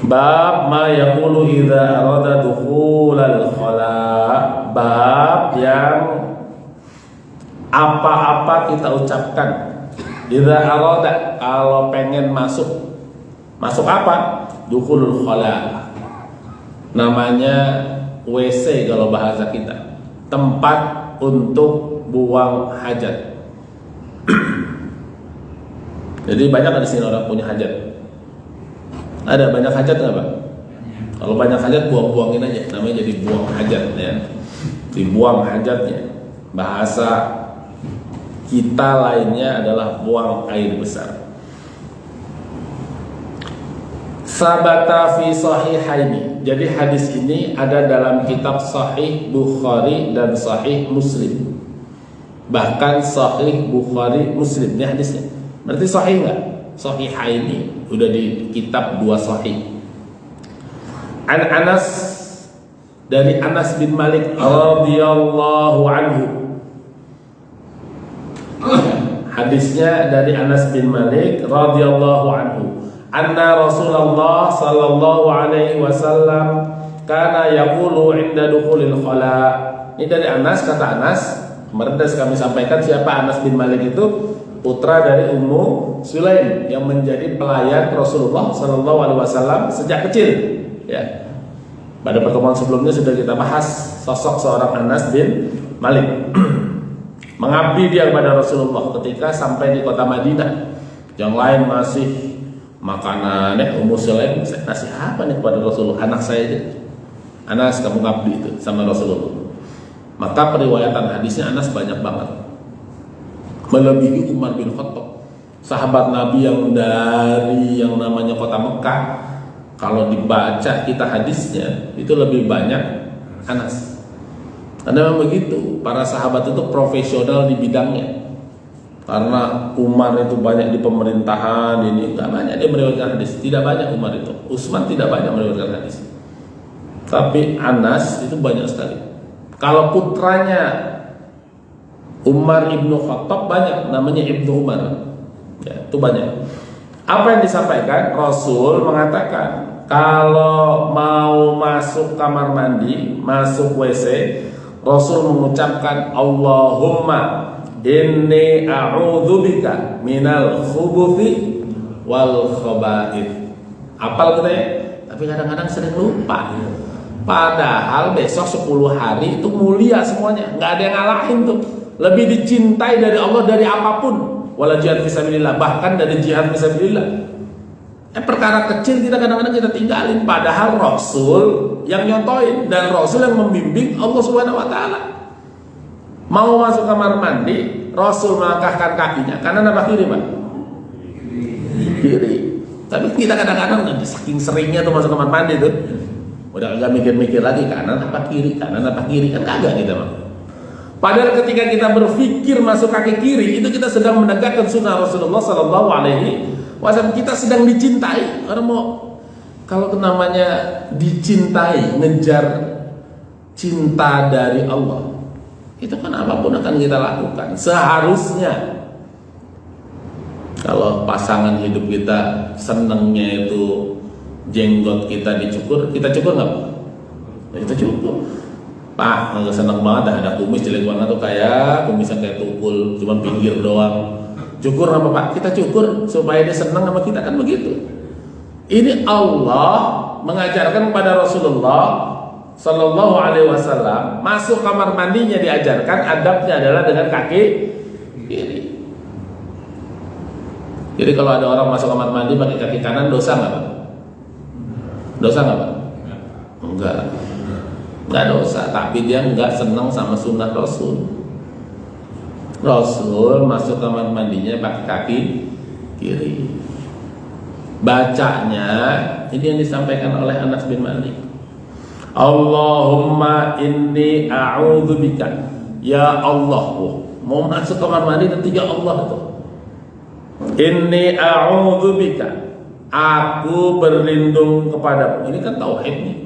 Bab ma yaqulu idza arada dukhulal khala. Bab yang apa-apa kita ucapkan idza arada, kalau pengen masuk. Masuk apa? Dukhulul khala. Namanya WC kalau bahasa kita. Tempat untuk buang hajat. Jadi banyak di sini orang punya hajat. Ada banyak hajat nggak Pak? Kalau banyak hajat buang-buangin aja, namanya jadi buang hajat ya. Dibuang hajatnya. Bahasa kita lainnya adalah buang air besar. Sabata fi sahihaini. Jadi hadis ini ada dalam kitab Sahih Bukhari dan Sahih Muslim. Bahkan Sahih Bukhari Muslim ini hadisnya. Berarti sahih nggak? Sahihaini udah di kitab dua sahih. An Anas, dari Anas bin Malik radhiyallahu anhu. Hadisnya dari Anas bin Malik radhiyallahu anhu. Anna Rasulullah sallallahu alaihi wasallam kana yaqulu 'inda dukhulil khala. Ini dari Anas, kata Anas. Kemarin kami sampaikan siapa Anas bin Malik itu, putra dari Ummu Sulaim yang menjadi pelayan Rasulullah sallallahu alaihi wasallam sejak kecil. Ya. Pada pertemuan sebelumnya sudah kita bahas sosok seorang Anas bin Malik. Mengabdi dia kepada Rasulullah ketika sampai di kota Madinah. Yang lain masih makanan, Ummu Sulaim ngasih apa nih kepada Rasulullah? Anak saya aja. Anas, kamu ngabdi itu sama Rasulullah. Maka periwayatan hadisnya Anas banyak banget, melebihi Umar bin Khattab, sahabat Nabi yang dari yang namanya kota Mekah. Kalau dibaca kita hadisnya itu lebih banyak Anas. Karena memang begitu, para sahabat itu profesional di bidangnya. Karena Umar itu banyak di pemerintahan, ini nggak banyak dia meriwayatkan hadis, tidak banyak Umar itu. Utsman tidak banyak meriwayatkan hadis. Tapi Anas itu banyak sekali. Kalau putranya Umar ibnu Khattab banyak, namanya Ibnu Umar, ya, itu banyak. Apa yang disampaikan? Rasul mengatakan kalau mau masuk kamar mandi, masuk WC, Rasul mengucapkan Allahumma inni a'udzubika minal khubuthi wal khaba'ith. Apal kita ya? Tapi kadang-kadang sering lupa. Padahal besok 10 hari itu mulia semuanya, nggak ada yang ngalahin tuh. Lebih dicintai dari Allah dari apapun. Wala jihad fisabilillah, bahkan dari jihad fisabilillah. Perkara kecil kita kadang-kadang kita tinggalin, padahal Rasul yang nyontoin dan Rasul yang membimbing Allah Subhanahu wa taala. Mau masuk kamar mandi, Rasul melangkahkan kakinya kanan apa kiri, Pak? Kiri. Tapi kita kadang-kadang saking seringnya tuh masuk kamar mandi tuh, udah agak mikir-mikir lagi kanan apa kiri, kan kagak kita mah. Padahal ketika kita berpikir masuk kaki kiri, itu kita sedang menegakkan sunnah Rasulullah Sallallahu Alaihi Wasallam. Kita sedang dicintai. Orang mau, kalau namanya dicintai, ngejar cinta dari Allah, itu kan apapun akan kita lakukan. Seharusnya kalau pasangan hidup kita senengnya itu jenggot kita dicukur, kita cukur nggak? Kita cukur. Pak, nggak seneng banget ada kumis jelek banget tuh, kayak kumisnya kayak tukul, cuma pinggir doang. Cukur apa Pak? Kita cukur supaya dia senang sama kita, kan begitu. Ini Allah mengajarkan kepada Rasulullah Sallallahu Alaihi Wasallam, masuk kamar mandinya diajarkan adabnya adalah dengan kaki kiri. Jadi kalau ada orang masuk kamar mandi pakai kaki kanan, dosa nggak Pak? Dosa nggak Pak? Enggak dosa, tapi dia enggak senang sama sunnah Rasul. Rasul masuk kamar mandinya pakai kaki kiri. Bacanya ini yang disampaikan oleh Anas bin Malik. Allahumma inni a'udzubika, ya Allah. Mau masuk kamar mandi dan tiga Allah itu. Inni a'udzubika, aku berlindung kepadamu. Ini kan tauhid nih.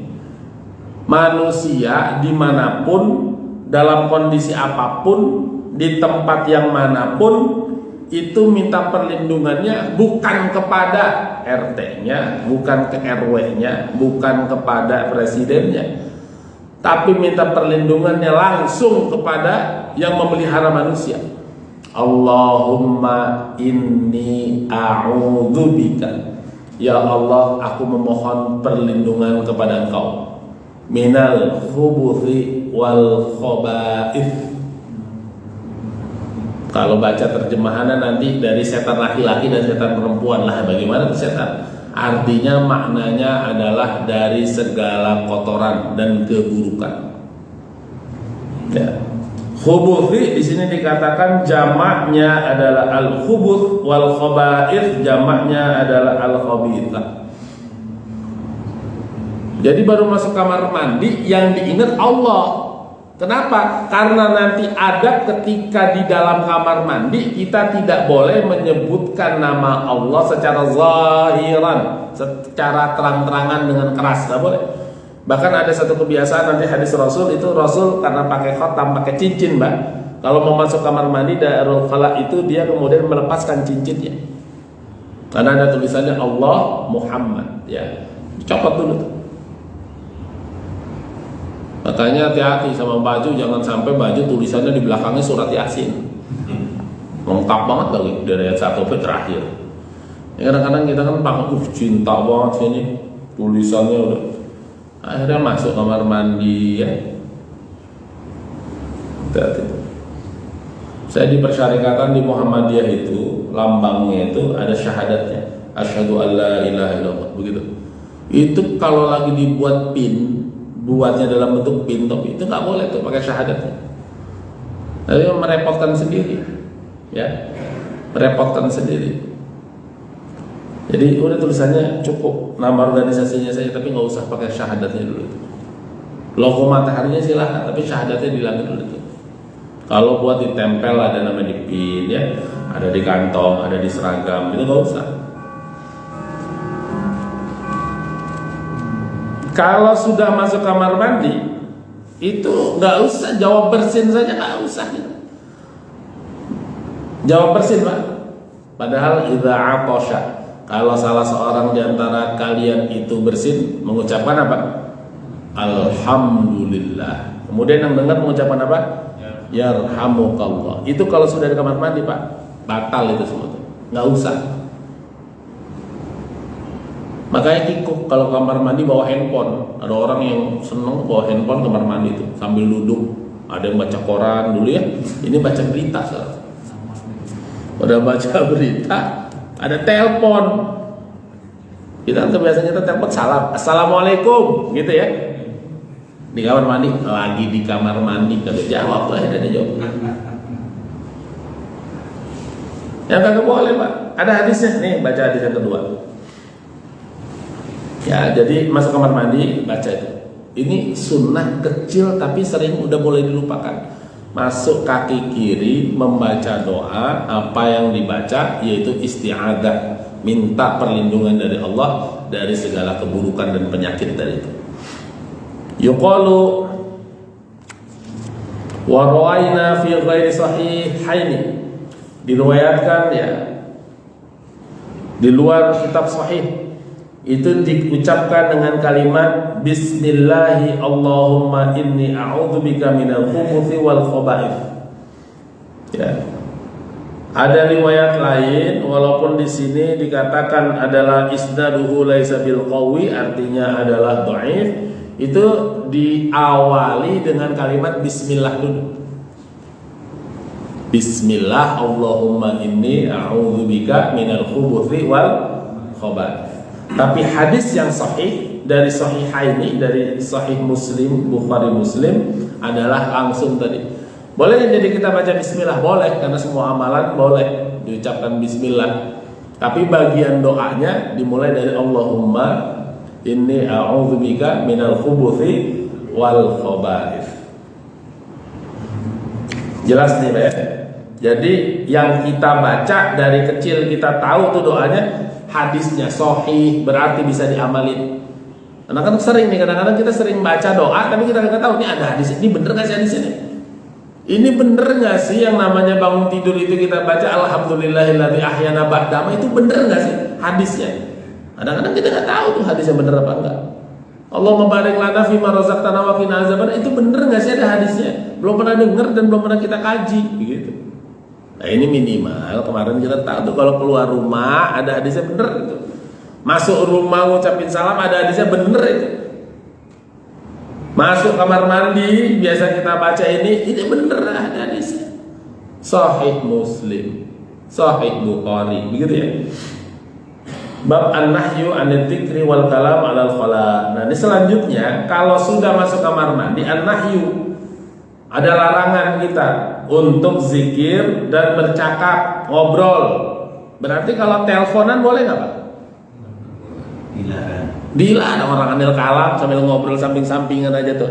Manusia dimanapun, dalam kondisi apapun, di tempat yang manapun, itu minta perlindungannya bukan kepada RT-nya, bukan ke RW-nya, bukan kepada presidennya, tapi minta perlindungannya langsung kepada yang memelihara manusia. Allahumma inni a'udzubika, ya Allah, aku memohon perlindungan kepada Engkau, minal khubuthi wal khaba'ith. Kalau baca terjemahannya nanti dari setan laki-laki dan setan perempuan lah, bagaimana itu setan? Artinya maknanya adalah dari segala kotoran dan keburukan. Ya. Khubuthi di sini dikatakan jamaknya adalah al-khubuth, wal khaba'ith jamaknya adalah al-khabithah. Jadi baru masuk kamar mandi yang diingat Allah. Kenapa? Karena nanti ada ketika di dalam kamar mandi kita tidak boleh menyebutkan nama Allah secara zahiran, secara terang-terangan dengan keras, tidak boleh. Bahkan ada satu kebiasaan nanti hadis Rasul itu, Rasul karena pakai khotam, pakai cincin, Mbak. Kalau mau masuk kamar mandi Darul Khala itu dia kemudian melepaskan cincinnya. Karena ada tulisannya Allah Muhammad, ya. Dicopot dulu tuh. Makanya hati-hati sama baju, jangan sampai baju tulisannya di belakangnya surat Yasin. Lengkap banget lagi dari ayat 1 sampai terakhir. Ya, kadang-kadang kita kan pakai cinta banget sini, tulisannya udah. Akhirnya masuk kamar mandi ya. Hati-hati. Saya di persyarikatan di Muhammadiyah itu lambangnya itu ada syahadatnya, asyhadu alla ilaha illallah, begitu. Itu kalau lagi dibuat pin, buatnya dalam bentuk pin top itu nggak boleh tuh pakai syahadatnya. Jadi merepotkan sendiri, ya, merepotkan sendiri. Jadi udah tulisannya cukup nama organisasinya saja, tapi nggak usah pakai syahadatnya dulu. Logo mataharinya silahkan, tapi syahadatnya dihilangin dulu tuh. Kalau buat ditempel ada nama di pin, ya, ada di kantong, ada di seragam, itu nggak usah. Kalau sudah masuk kamar mandi, itu nggak usah jawab bersin saja, nggak usah gitu. Jawab bersin, Pak. Padahal idza atosha, kalau salah seorang di antara kalian itu bersin, mengucapkan apa? Alhamdulillah. Kemudian yang dengar mengucapkan apa? Yarhamukallah. Itu kalau sudah di kamar mandi, Pak, batal itu semua tuh. Nggak usah. Makanya kikuk kalau kamar mandi bawa handphone. Ada orang yang seneng bawa handphone kamar mandi itu sambil duduk. Ada yang baca koran dulu ya. Ini baca berita, saudara. Udah baca berita, ada telepon. Kita kan kebiasaan kita telepon salam, assalamualaikum, gitu ya. Di kamar mandi, lagi di kamar mandi kagak jawab tuh, akhirnya dia jawab. Yang kagak boleh, Pak. Ada hadisnya nih, baca hadis yang kedua. Ya, jadi masuk kamar mandi baca itu. Ini sunnah kecil tapi sering udah boleh dilupakan. Masuk kaki kiri membaca doa, apa yang dibaca yaitu isti'adzah, minta perlindungan dari Allah dari segala keburukan dan penyakit dari itu. Yuqalu wa rawaina fi ghairi sahihaini, diriwayatkan ya di luar kitab sahih itu diucapkan dengan kalimat Bismillahi Allahumma inni a'udzubika minal khubuthi wal khaba'ith. Ya. Ada riwayat lain walaupun di sini dikatakan adalah isnaduhu laisa bil qawi, artinya adalah dhaif, itu diawali dengan kalimat bismillah dulu. Bismillah Allahumma inni a'udzubika minal khubuthi wal khaba'ith. Tapi hadis yang sahih dari sahihaini, dari sahih Muslim, Bukhari Muslim adalah langsung tadi. Boleh jadi kita baca bismillah? Boleh, karena semua amalan boleh diucapkan bismillah. Tapi bagian doanya dimulai dari Allahumma inni a'udzubika minal khubuthi wal khaba'ith. Jelas nih, Pak ya? Jadi yang kita baca dari kecil kita tahu tuh doanya, hadisnya sahih, berarti bisa diamalin. Karena kan sering nih, kadang-kadang kita sering baca doa tapi kita nggak tahu ini ada hadis ini, bener nggak sih hadis ini? Ini bener nggak sih yang namanya bangun tidur itu kita baca alhamdulillahilladzi ahyana ba'dama, itu bener nggak sih hadisnya? Kadang-kadang kita nggak tahu tuh hadisnya bener apa enggak. Allahumma barik lana fima razaqtana wa qina azaban, itu bener nggak sih ada hadisnya? Belum pernah dengar dan belum pernah kita kaji begitu. Nah ini minimal kemarin kita tahu tuh kalau keluar rumah ada hadisnya bener itu. Masuk rumah ngucapin salam ada hadisnya bener itu. Masuk kamar mandi biasa kita baca ini bener ada hadisnya. Sahih Muslim, Sahih Bukhari, begitu ya. Bab an-nahyu an-dzikri wal kalam 'alal khala. Nah, ini selanjutnya kalau sudah masuk kamar mandi, an-nahyu ada larangan kita untuk zikir dan bercakap, ngobrol. Berarti kalau teleponan boleh nggak Pak? Dilarang orang anil kalam sambil ngobrol samping-sampingan aja tuh.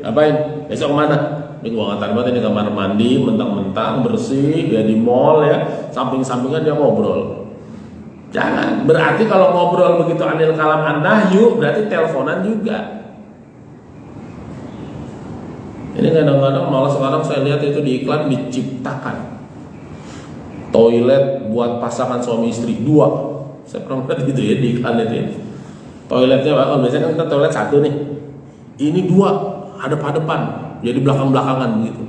Ngapain? Besok kemana? Ini gua ngatain banget ini kamar mandi, mentang-mentang bersih, ya di mall ya, samping-sampingan dia ngobrol. Jangan. Berarti kalau ngobrol begitu anil kalam an-nahyu, berarti teleponan juga. Ini kadang-kadang malah sekarang saya lihat itu di iklan diciptakan toilet buat pasangan suami istri 2. Saya pernah lihat gitu ya di iklan itu ya. Toiletnya biasanya kan kita toilet 1 nih, ini 2 hadap-hadapan, jadi belakang-belakangan gitu.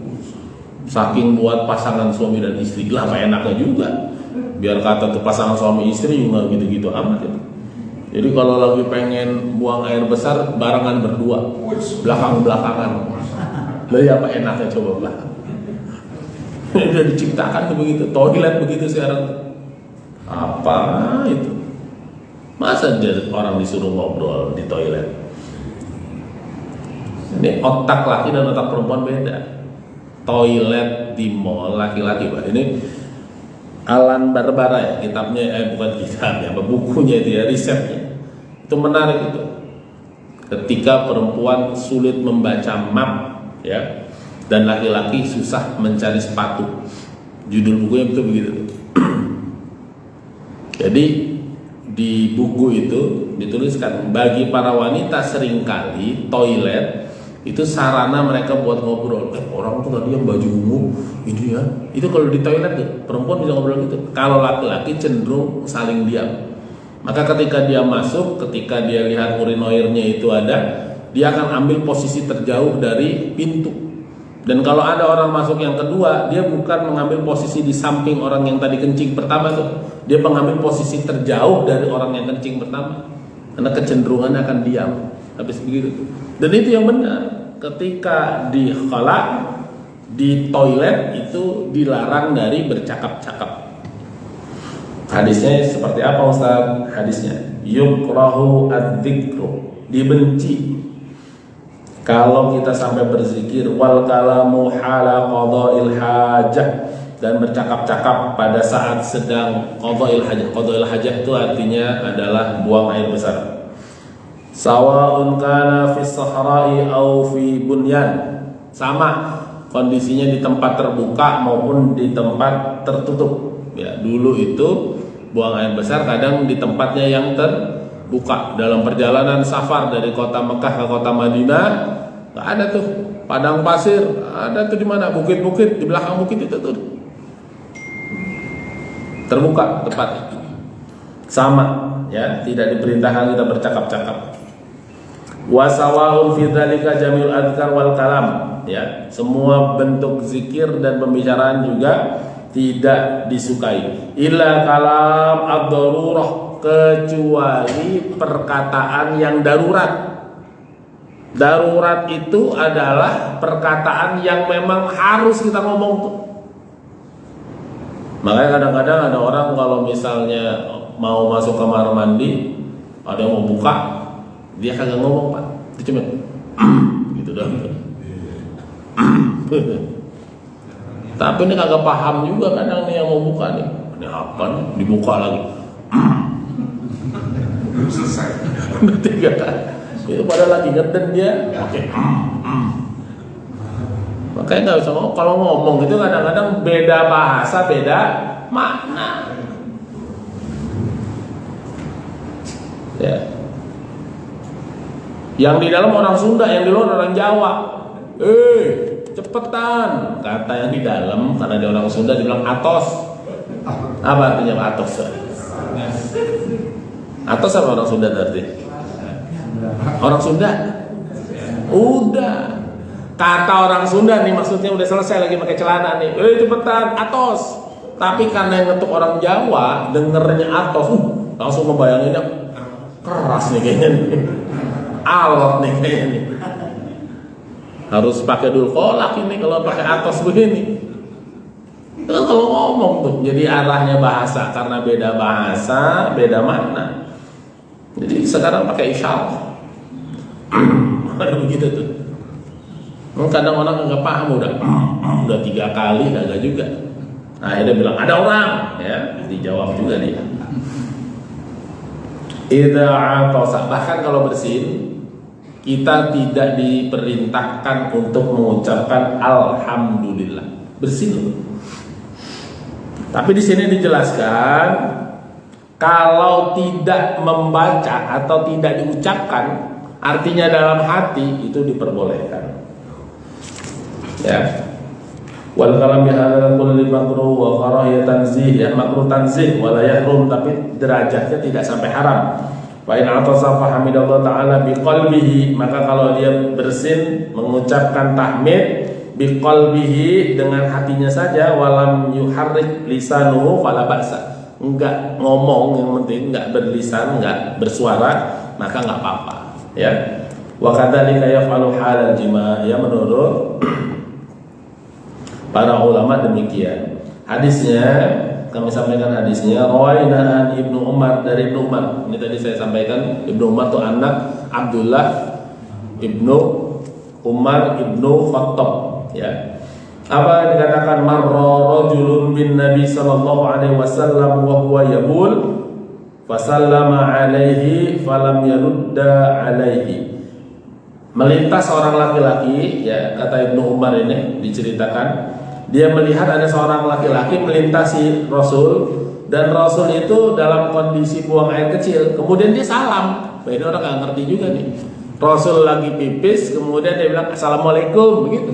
Saking buat pasangan suami dan istri, lah apa enaknya juga. Biar kata tuh pasangan suami istri juga gitu-gitu amat ya. Jadi kalau lagi pengen buang air besar barengan berdua, belakang-belakangan. Lah ya apa enaknya coba lah. Udah diciptakan tuh begitu, toilet begitu sekarang. Apa itu? Masa orang disuruh ngobrol di toilet? Ini otak laki dan otak perempuan beda. Toilet di mall laki-laki Pak. Ini Alan Barbara ya kitabnya, bukan kitabnya, bukunya itu ya, risetnya. Itu menarik itu. Ketika perempuan sulit membaca map ya, dan laki-laki susah mencari sepatu. Judul bukunya itu begitu. Jadi di buku itu dituliskan bagi para wanita seringkali toilet itu sarana mereka buat ngobrol. Orang tuh tadi yang baju ungu ini ya, itu kalau di toilet tuh perempuan bisa ngobrol gitu. Kalau laki-laki cenderung saling diam. Maka ketika dia masuk, ketika dia lihat urinoirnya itu ada, dia akan ambil posisi terjauh dari pintu. Dan kalau ada orang masuk yang kedua, dia bukan mengambil posisi di samping orang yang tadi kencing pertama tuh. Dia mengambil posisi terjauh dari orang yang kencing pertama. Karena kecenderungannya akan diam. Habis begitu. Dan itu yang benar. Ketika di khala, di toilet itu dilarang dari bercakap-cakap. Hadisnya seperti apa Ustaz? Hadisnya yukrahu adzikru, dibenci kalau kita sampai berzikir wal kalamu hala qada'il hajah, dan bercakap-cakap pada saat sedang qada'il hajah. Qada'il hajah itu artinya adalah buang air besar. Sawa'un kana fis sahra'i au fi bunyan, sama kondisinya di tempat terbuka maupun di tempat tertutup. Ya, dulu itu buang air besar kadang di tempatnya yang terbuka. Dalam perjalanan safar dari kota Mekah ke kota Madinah, nggak ada tuh padang pasir, ada tuh di mana bukit-bukit, di belakang bukit itu tuh terbuka tempat. Sama ya, tidak diperintahkan kita bercakap-cakap. Wasawaun fi dzalika jamil adhkar wal kalam, ya, semua bentuk zikir dan pembicaraan juga tidak disukai. Illa kalam ad-darurah, kecuali perkataan yang darurat. Darurat itu adalah perkataan yang memang harus kita ngomong tuh. Makanya kadang-kadang ada orang kalau misalnya mau masuk kamar mandi, ada yang mau buka, dia kagak ngomong Pak, dia cuma gitu doang. Tapi ini kagak paham juga kadang nih yang mau buka nih. Ini apa nih? Dibuka lagi. Belum selesai. Tiga kan? Itu pada lagi ngeden dia. Oke. Makanya nggak bisa ngomong. Kalau ngomong itu kadang-kadang beda bahasa, beda makna. Ya. Yang di dalam orang Sunda, yang di luar orang Jawa. cepetan. Kata yang di dalam, karena dia orang Sunda, dibilang atos. Apa artinya atos? Atos apa orang Sunda berarti? Orang Sunda? Udah. Kata orang Sunda nih maksudnya udah selesai lagi pakai celana nih. Cepetan, atos. Tapi karena yang ngetuk orang Jawa dengernya atos, langsung membayanginnya keras nih kayaknya nih. Alot nih kayaknya nih. Harus pakai dul kolak ini kalau pakai atos begini. Kan kalau ngomong tuh, jadi arahnya bahasa karena beda bahasa, beda makna. Jadi sekarang pakai isyarat. Ada begitu tuh. Kadang orang nggak paham udah 3 kali kagak juga. Nah, dia bilang ada orang, ya dijawab juga dia. Idza atasa, bahkan kalau bersin kita tidak diperintahkan untuk mengucapkan alhamdulillah. Bersin loh. Tapi di sini dijelaskan kalau tidak membaca atau tidak diucapkan, artinya dalam hati itu diperbolehkan. Ya. Wal kalam bihadzal kulli makruh wa karahiyah tanzih, ya makruh tanzih wala yahrum, tapi derajatnya tidak sampai haram. Wa in atasa fa hamidallah taala biqalbihi, maka kalau dia bersin mengucapkan tahmid biqalbihi dengan hatinya saja, walam yuharrik lisanuhu fala ba'sa, enggak ngomong, yang penting enggak berlisan, enggak bersuara, maka enggak apa-apa, ya. Wa kadzalika yaf'alu halal jima', ya menurut para ulama demikian. Hadisnya kami sampaikan hadisnya rawaina an Ibnu Umar, dari Ibnu Umar. Ini tadi saya sampaikan Ibnu Umar itu anak Abdullah Ibnu Umar Ibnu Khattab, ya. Apa yang dikatakan marra rajulun bin Nabi sallallahu alaihi wasallam wa huwa yabul fasallama alaihi falam yarudda alaihi. Melintas seorang laki-laki, ya, kata Ibnu Umar ini diceritakan, dia melihat ada seorang laki-laki melintasi Rasul, dan Rasul itu dalam kondisi buang air kecil. Kemudian dia salam. Nah, ini orang nggak ngerti juga nih. Rasul lagi pipis, kemudian dia bilang assalamualaikum, begitu.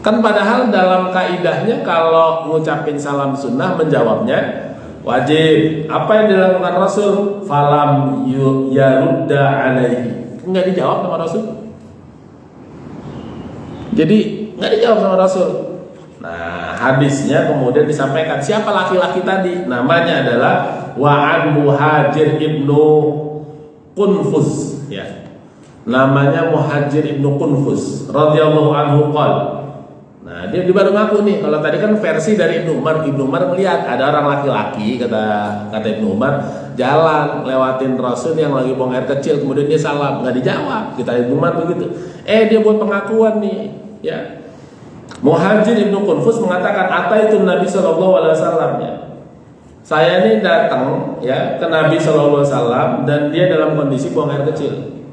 Kan padahal dalam kaidahnya kalau ngucapin salam sunnah menjawabnya wajib. Apa yang dilakukan Rasul? Falam yarudda alaihi. Enggak dijawab sama Rasul. Jadi nggak dijawab sama Rasul. Nah, hadisnya kemudian disampaikan siapa laki-laki tadi, namanya adalah Wa'an Muhajir ibnu Qunfus, ya. Namanya Muhajir ibnu Qunfus radhiyallahu anhu qol. Nah, dia baru ngaku nih. Kalau tadi kan versi dari Ibnu Umar. Ibnu Umar melihat ada orang laki-laki, kata Ibnu Umar, jalan lewatin Rasul yang lagi buang air kecil, kemudian dia salam, nggak dijawab. Kita Ibnu Umar begitu. Dia buat pengakuan nih, ya. Muhajir ibnu Qunfus mengatakan, ataitu Nabi sallallahu alaihi wasallam, ya. Saya ini datang, ya, ke Nabi sallallahu alaihi wasallam dan dia dalam kondisi buang air kecil.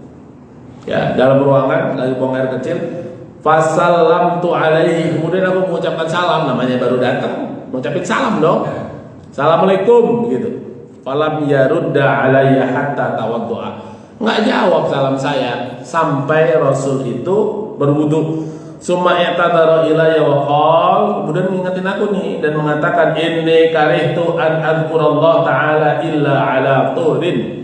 Ya, dalam ruangan lagi buang air kecil. Fasallamtu alaihi, kemudian aku mengucapkan salam, namanya baru datang, mengucapin salam dong. Assalamualaikum begitu. Falam yarudda alayya hatta tawaddu'a. Enggak jawab salam saya sampai Rasul itu berwudu. Summa i'tadara ilayya wa qol, kemudian mengingatin aku nih dan mengatakan inni karihtu an adzkurallah ta'ala illa ala turin.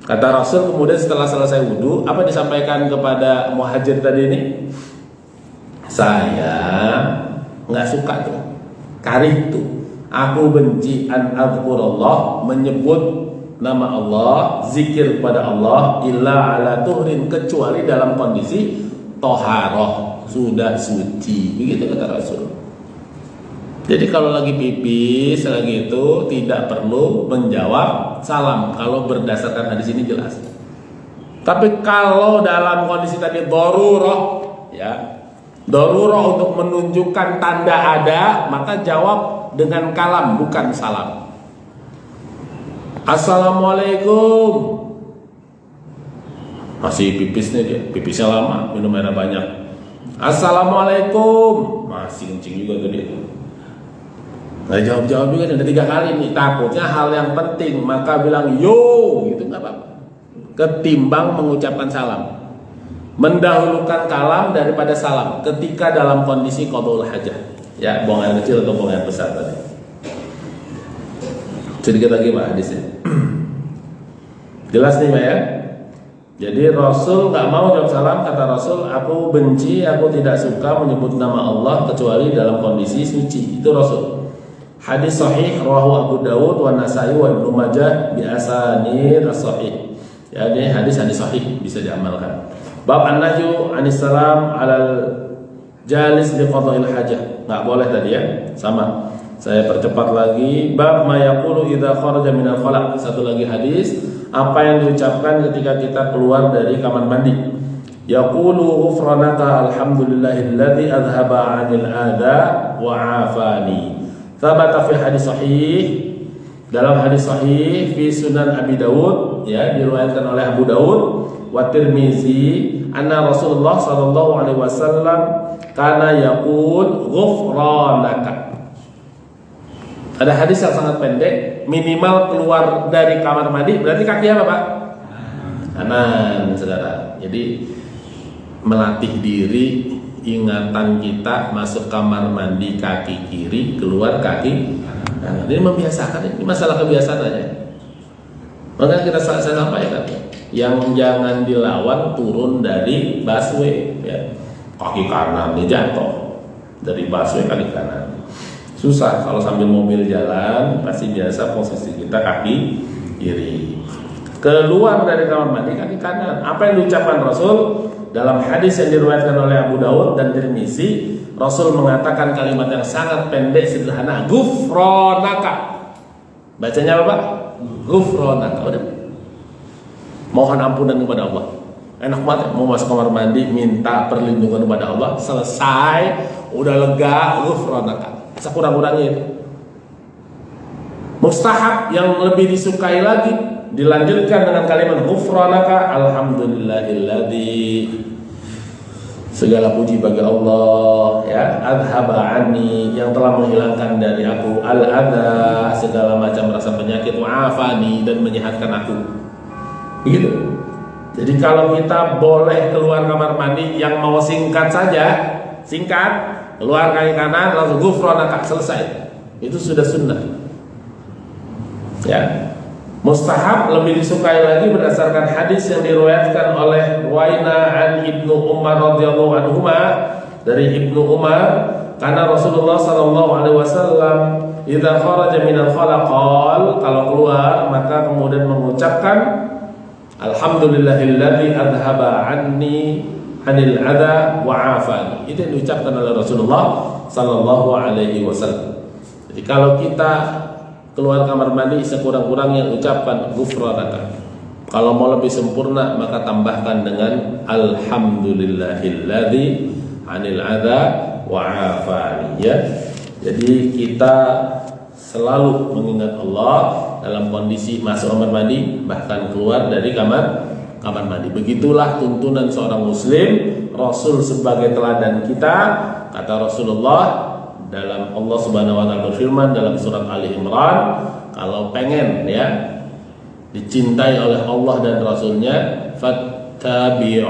Kata Rasul kemudian setelah selesai wudu, apa disampaikan kepada Muhajir tadi ini? Saya nggak suka tuh, karihtu, aku benci an adzkurallah, menyebut nama Allah, zikir kepada Allah, illa ala tuhrin, kecuali dalam kondisi toharoh, sudah suci, begitu kata Rasul. Jadi kalau lagi pipis lagi itu tidak perlu menjawab salam kalau berdasarkan hadis ini jelas. Tapi kalau dalam kondisi tadi darurah, ya, darurah untuk menunjukkan tanda ada, maka jawab dengan kalam bukan salam. Assalamualaikum. Masih pipisnya dia, pipisnya lama, minum air banyak. Assalamualaikum, masih kencing juga tuh dia. Nggak jawab-jawab juga, udah 3 kali nih. Takutnya hal yang penting, maka bilang yo gitu, nggak apa-apa. Ketimbang mengucapkan salam. mendahulukan kalam daripada salam ketika dalam kondisi qadaul hajah. Ya, buang air kecil atau buang air besar tadi. Sedikit lagi Pak hadisnya. Jelas nih Pak ya. Jadi Rasul nggak mau jawab salam, kata Rasul, aku benci, aku tidak suka menyebut nama Allah kecuali dalam kondisi suci. Itu Rasul. Hadis sahih rawahu Abu Dawud wa Nasa'i wa Ibnu Majah bi asanid as-sahih. Ya, ini hadis sahih bisa diamalkan. Bab an-nahyu anis salam alal jalis li qada'il hajah. Enggak boleh tadi ya. Sama. Saya percepat lagi. Bab ma yaqulu idza kharaja minal khala'. Satu lagi hadis, apa yang diucapkan ketika kita keluar dari kamar mandi. Yaqulu ghufranaka alhamdulillahilladzi adhaba 'anil adha wa 'afani. Thabata fi hadis sahih, dalam hadis sahih fi Sunan Abi Dawud, ya, diriwayatkan oleh Abu Dawud wa Tirmizi, anna Rasulullah sallallahu alaihi wasallam kana yaqul ghufranaka. Ada hadis yang sangat pendek, minimal keluar dari kamar mandi berarti kaki apa Pak? Kanan, saudara. Jadi melatih diri, ingatan kita masuk kamar mandi kaki kiri, keluar kaki kanan. Ini membiasakan, ini masalah kebiasaan aja. Makanya kita saya sampaikan, yang jangan dilawan turun dari busway, ya. Kaki kanan ini jatuh dari busway kaki kanan. Susah kalau sambil mobil jalan, pasti biasa posisi kita kaki kiri. Keluar dari kamar mandi kaki kanan. Apa yang diucapkan Rasul dalam hadis yang diriwayatkan oleh Abu Dawud dan Tirmizi, Rasul mengatakan kalimat yang sangat pendek sederhana, ghufranaka. Bacanya apa Pak? Ghufranaka. Udah. Mohon ampunan kepada Allah. Enak banget, mau masuk kamar mandi minta perlindungan kepada Allah, selesai, udah lega, ghufranaka. Sekurang-kurangnya itu. Mustahab yang lebih disukai lagi dilanjutkan dengan kalimat ghufranaka alhamdulillahilladzi, segala puji bagi Allah, ya, adhaba anni, yang telah menghilangkan dari aku al-adha, segala macam rasa penyakit, wa afani, dan menyehatkan aku. Begitu. Jadi kalau kita boleh keluar kamar mandi yang mau singkat saja, singkat, keluar kaki kanan langsung ghufranaka, selesai. Itu sudah sunnah. Ya. Mustahab lebih disukai lagi berdasarkan hadis yang diriwayatkan oleh Ruwaina an Ibnu Umar radhiyallahu anhuma, dari Ibnu Umar, karena Rasulullah sallallahu alaihi wasallam idza kharaja minal khala qala, kalau keluar maka kemudian mengucapkan alhamdulillahilladzi adhaba anni anil adha wa afani. Itu yang diucapkan oleh Rasulullah sallallahu alaihi wasallam. Jadi kalau kita keluar kamar mandi sekurang-kurangnya ucapkan ghufranaka. Kalau mau lebih sempurna maka tambahkan dengan alhamdulillahilladzi anil adza wa afani, ya. Jadi kita selalu mengingat Allah dalam kondisi masuk kamar mandi, bahkan keluar dari kamar mandi. Begitulah tuntunan seorang muslim. Rasul sebagai teladan kita, kata Rasulullah, dalam Allah Subhanahu wa taala berfirman dalam surat Ali Imran, kalau pengen, ya, dicintai oleh Allah dan Rasulnya, fattabi'uni,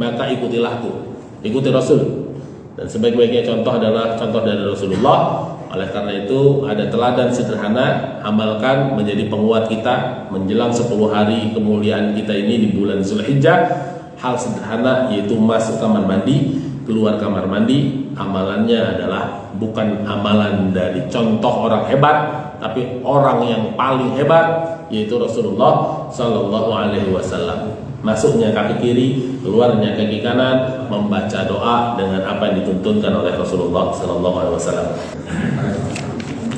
maka ikutilah aku, ikuti Rasul. Dan sebaik-baiknya contoh adalah contoh dari Rasulullah. Oleh karena itu ada teladan sederhana, amalkan menjadi penguat kita menjelang 10 hari kemuliaan kita ini di bulan Zulhijjah. Hal sederhana yaitu masuk kamar mandi, keluar kamar mandi. Amalannya adalah bukan amalan dari contoh orang hebat, tapi orang yang paling hebat, yaitu Rasulullah Sallallahu Alaihi Wasallam. Masuknya kaki kiri, keluarnya kaki kanan, membaca doa dengan apa yang dituntunkan oleh Rasulullah Sallallahu Alaihi Wasallam.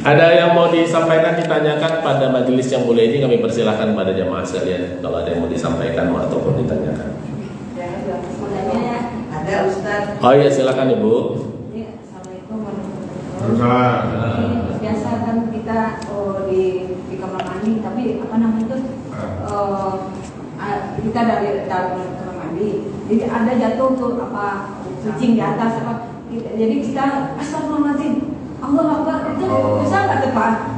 Ada yang mau disampaikan, ditanyakan pada majelis yang mulia ini, kami persilahkan pada jamaah sekalian kalau ada yang mau disampaikan ataupun ditanyakan. Ada Ustaz. Oh iya, silakan Ibu. Ya, Assalamualaikum warahmatullahi wabarakatuh. Biasa kan kita di kamar mandi, tapi apa namanya itu kita dari dalam kamar mandi, jadi ada jatuh tuh apa kucing di atas apa, jadi kita astagfirullahaladzim, Allah Akbar, itu bisa nggak tepat?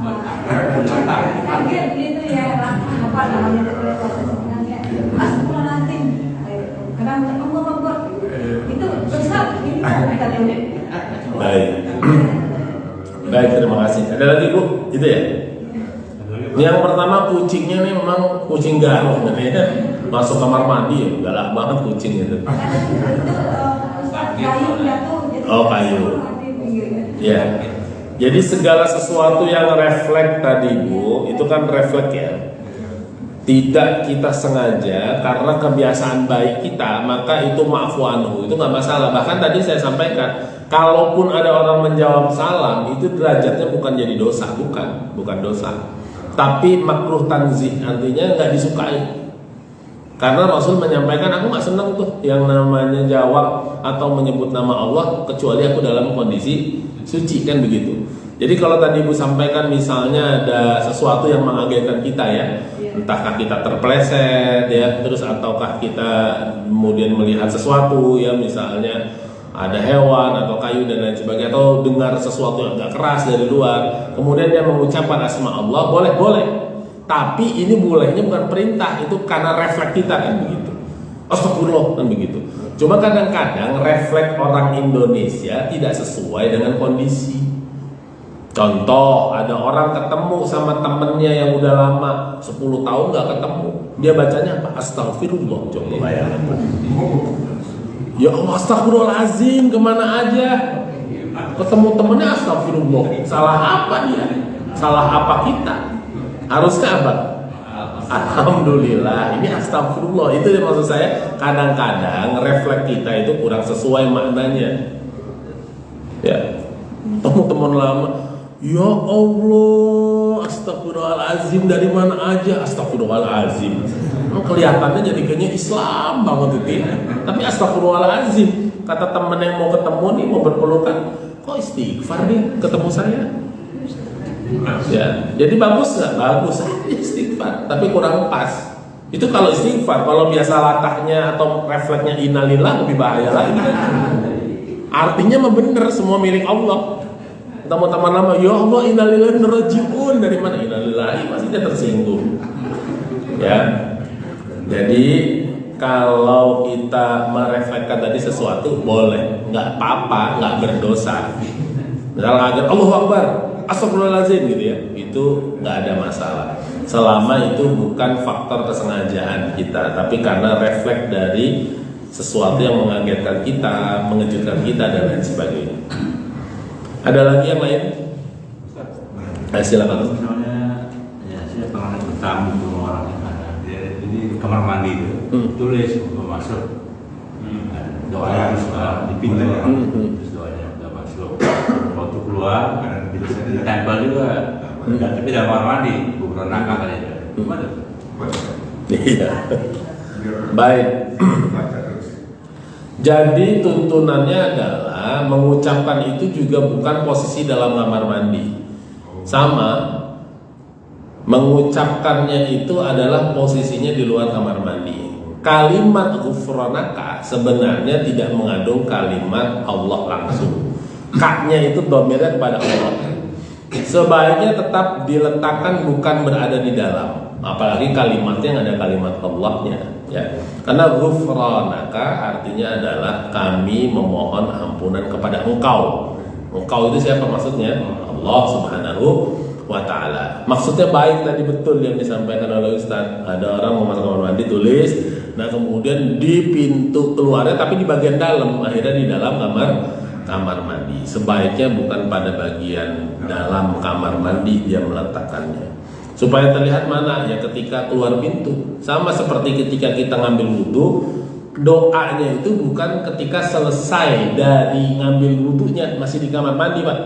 Kaget gitu ya, apa namanya itu astagfirullahaladzim. Kadang Baik. Baik, terima kasih. Ada lagi Bu? Itu ya? Yang pertama kucingnya nih memang kucing garong katanya. Masuk kamar mandi ya, galak banget kucing itu. Oh, kayu. Ya. Jadi segala sesuatu yang refleks tadi Bu, itu kan refleks ya. Tidak kita sengaja karena kebiasaan baik kita, maka itu ma'fu anhu, itu nggak masalah. Bahkan tadi saya sampaikan, kalaupun ada orang menjawab salam, itu derajatnya bukan jadi dosa, bukan dosa. Tapi makruh tanzih, artinya nggak disukai. Karena Rasul menyampaikan, aku nggak senang tuh yang namanya jawab atau menyebut nama Allah kecuali aku dalam kondisi suci, kan begitu. Jadi kalau tadi Ibu sampaikan misalnya ada sesuatu yang mengagetkan kita ya, entahkah kita terpleset ya, terus ataukah kita kemudian melihat sesuatu ya, misalnya ada hewan atau kayu dan lain sebagainya, atau dengar sesuatu yang agak keras dari luar, kemudian dia mengucapkan asma Allah, boleh. Tapi ini bolehnya bukan perintah, itu karena refleks kita kan begitu. Astagfirullah kan begitu. Cuma kadang-kadang refleks orang Indonesia tidak sesuai dengan kondisi. Contoh, ada orang ketemu sama temennya yang udah lama 10 tahun gak ketemu, dia bacanya apa? Astagfirullah. Coba bayangkan. Ya Allah, astagfirullahaladzim, kemana aja ketemu temennya astagfirullah. Salah apa dia? Salah apa kita? Harusnya apa? Alhamdulillah, ini astagfirullah. Itu yang maksud saya, kadang-kadang refleks kita itu kurang sesuai maknanya. Ya, teman-teman lama, ya Allah, astagfirullahaladzim, dari mana aja astagfirullahaladzim. Kelihatannya jadi kayaknya Islam banget itu ya. Tapi astagfirullahaladzim, kata temen yang mau ketemu nih, mau berpelukan, kok istighfar nih ketemu saya. Ya, jadi bagus nggak? Bagus istighfar, tapi kurang pas. Itu kalau istighfar, kalau biasa latahnya atau refleksnya innalillah lebih bahaya lagi. Artinya mah bener, semua milik Allah. Teman-teman lama, ya Allah innalillahi rajiun, dari mana innalillahi, pasti dia tersinggung. Ya, jadi kalau kita merefleksikan tadi sesuatu boleh, nggak apa-apa, nggak berdosa. Misalnya agar Allahu Akbar, astagfirullahaladzim gitu ya, itu nggak ada masalah. Selama itu bukan faktor kesengajaan kita, tapi karena refleks dari sesuatu yang mengagetkan kita, mengejutkan kita dan lain sebagainya. Ada lagi yang lain? Silakan. Misalnya, ya saya pernah bertamu ke orang yang ada, jadi kamar mandi itu tulis untuk masuk, doanya di pintu, terus doanya udah masuk. Waktu keluar, ditempel juga, tapi dalam kamar mandi, bukan nakal kali itu. Gimana? Iya. Baik. Jadi tuntunannya adalah mengucapkan itu juga bukan posisi dalam kamar mandi. Sama, mengucapkannya itu adalah posisinya di luar kamar mandi. Kalimat ghufranaka sebenarnya tidak mengandung kalimat Allah langsung. Kaknya itu domirnya kepada Allah. Sebaiknya tetap diletakkan, bukan berada di dalam. Apalagi kalimatnya yang ada kalimat Allahnya, ya. Karena ghufranaka artinya adalah kami memohon ampunan kepada Engkau. Engkau itu siapa maksudnya? Allah Subhanahu wa ta'ala. Maksudnya baik tadi, betul yang disampaikan oleh Ustaz. Ada orang mau masuk kamar mandi, tulis, nah kemudian di pintu keluarnya tapi di bagian dalam, akhirnya di dalam kamar mandi. Sebaiknya bukan pada bagian dalam kamar mandi dia meletakkannya, supaya terlihat mana ya ketika keluar pintu. Sama seperti ketika kita ngambil wudhu, doanya itu bukan ketika selesai dari ngambil wudhunya, masih di kamar mandi Pak,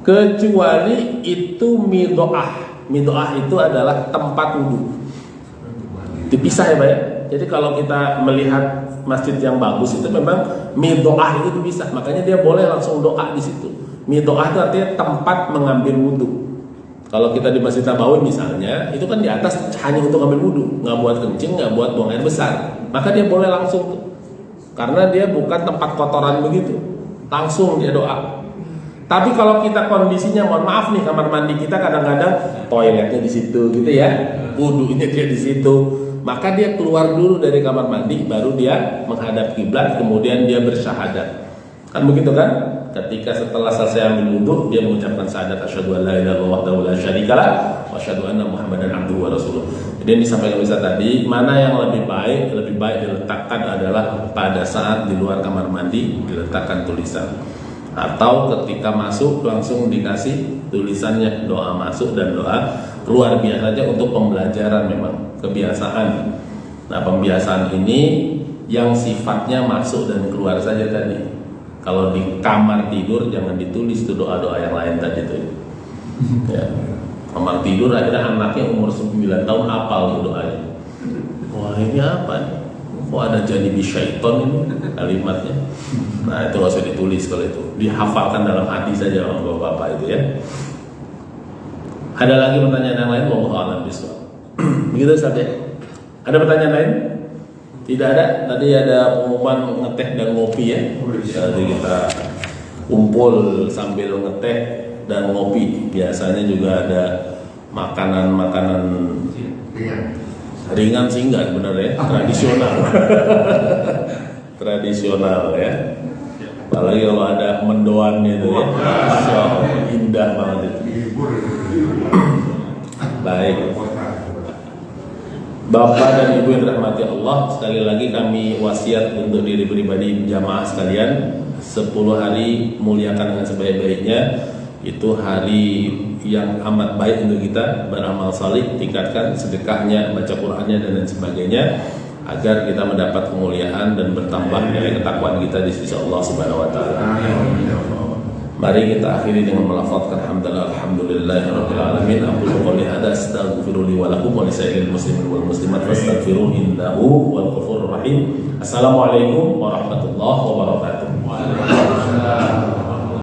kecuali itu midoah. Midoah itu adalah tempat wudhu, dipisah ya Pak ya. Jadi kalau kita melihat masjid yang bagus itu memang midoah itu dipisah, makanya dia boleh langsung doa di situ. Midoah itu artinya tempat mengambil wudhu. Kalau kita di Masjid Nabawi misalnya, itu kan di atas hanya untuk ambil wudhu, nggak buat kencing, nggak buat buang air besar, maka dia boleh langsung tuh, karena dia bukan tempat kotoran begitu, langsung dia doa. Tapi kalau kita kondisinya, mohon maaf nih, kamar mandi kita kadang-kadang toiletnya di situ gitu ya, wudhunya dia di situ, maka dia keluar dulu dari kamar mandi, baru dia menghadap kiblat, kemudian dia bersyahadat. Kan begitu kan? Ketika setelah selesai ambil wudhu, dia mengucapkan syahadat asyhadu an la ilaha illallah wahdahu la syarikalah wa asyhadu anna muhammadan abduhu wa rasuluh. Jadi yang disampaikan Ustaz tadi, mana yang lebih baik diletakkan adalah pada saat di luar kamar mandi diletakkan tulisan, atau ketika masuk langsung dikasih tulisannya doa masuk dan doa keluar, biasanya untuk pembelajaran, memang kebiasaan. Nah, pembiasaan ini yang sifatnya masuk dan keluar saja tadi. Kalau di kamar tidur jangan ditulis tuh doa-doa yang lain tadi tuh. Ya. Kamar tidur akhirnya anaknya umur 9 tahun hafal tuh doanya. Wah, ini apa nih? Kok ada jadi bisyaiton ini kalimatnya? Nah, itu nggak usah ditulis kalau itu. Dihafalkan dalam hati saja sama bapak-bapak itu ya. Ada lagi pertanyaan yang lain? Wallahu a'lam bishawab. Begitu Ustaz ya? Ada pertanyaan lain? Tidak ada. Tadi ada pengumuman ngeteh dan ngopi ya. Jadi kita kumpul sambil ngeteh dan ngopi. Biasanya juga ada makanan-makanan ringan sih enggak benar ya, tradisional. Tradisional ya. Apalagi kalau ada mendoan itu ya. Masya Allah, indah banget itu. Baik. Bapak dan Ibu yang dirahmati Allah, sekali lagi kami wasiat untuk diri pribadi jamaah sekalian, 10 hari muliakan dengan sebaik-baiknya. Itu hari yang amat baik untuk kita beramal salih, tingkatkan sedekahnya, baca Qur'annya dan lain sebagainya, agar kita mendapat kemuliaan dan bertambah nilai ketakwaan kita di sisi Allah Subhanahu wa taala. Mari kita akhiri dengan melafazkan alhamdulillahirabbil alamin. Aqulu qouli hadza astaghfiru li wa lakum wa lisairil muslimin wal muslimat fastaghfiruhu innahu wal ghafurur rahim. Assalamualaikum warahmatullahi wabarakatuh.